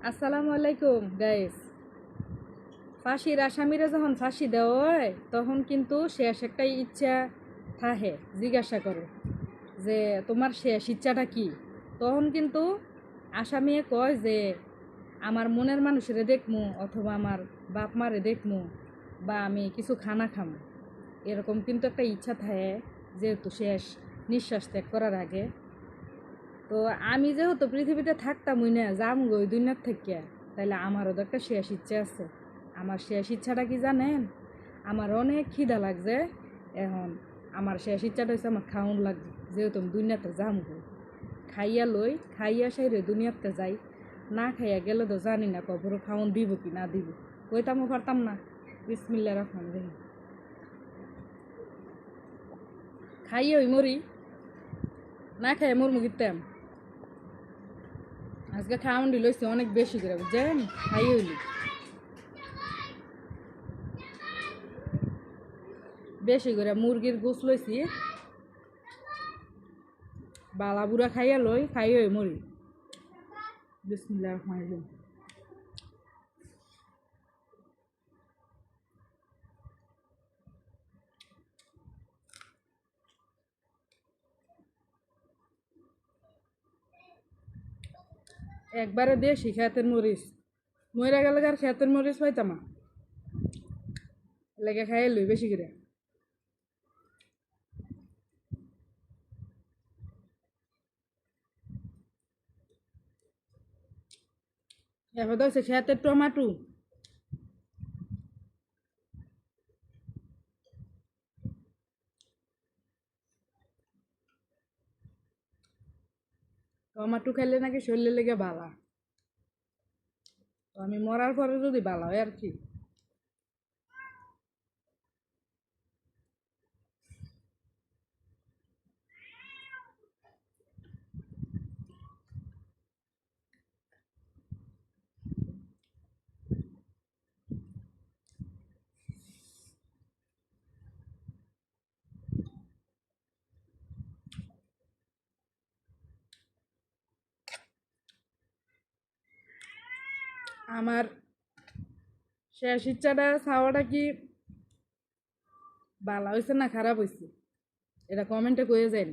আসসালামু আলাইকুম গাইস। ফাঁসির আসামিরা যখন ফাঁসি দেওয়া হয় তখন কিন্তু শেষ একটা ইচ্ছা থাহে, জিজ্ঞাসা করে যে তোমার শেষ ইচ্ছাটা কি। তখন কিন্তু আসামি কয় যে আমার মনের মানুষেরে দেখমু, অথবা আমার বাপ মারে দেখমু, বা আমি কিছু খানা খামু। এরকম কিন্তু একটা ইচ্ছা থাকে, যেহেতু শেষ নিঃশ্বাস ত্যাগ করার আগে। তো আমি যেহেতু পৃথিবীতে থাকতামই না, যাম গো ওই দুনিয়ার থেকে, তাইলে আমারও তো একটা শেষ ইচ্ছা আছে। আমার শেষ ইচ্ছাটা কি জানেন? আমার অনেক খিদা লাগছে এখন। আমার শেষ ইচ্ছাটা হচ্ছে আমার খাওয়ান লাগবে, যেহেতু আমি দুনিয়াতে যাম গো। খাইয়া লই, খাইয়া সাইরে দুনিয়াতে যাই। না খাইয়া গেলে তো জানি না কবর খাওয়ান দিব কি না দিব, কইতামও পারতাম না। বিসমিল্লাহির রহমানির রহিম। খাইয়া ওই মরি, না খাইয়া মরমু গিতাম। আজকে খাওয়ান লইছি অনেক বেশি করে, বুঝছেন? খাই হইলি বেশি করে মুরগির গোস লইছি, বালা বুড়া খাইয়া লই, খাই হই মরি। বিসমিল্লাহির রহমানির রহিম। একবারে দেশি খেতের মরিচ, মইরা গেলে আর খেতের মরিচ পাইতাম না, লেগে খাইয়া লই বেশি করে। এরপর তো হচ্ছে খেতের টমাটো। টমাটো খাইলে নাকি শরীরের লেগে বালা। তো আমি মরার পরে যদি বালা হয় আর কি। আমার শেষ ইচ্ছাটা চাওয়াটা কি বালা হয়েছে না খারাপ হয়েছে, এটা কমেন্টে কয়ে যান।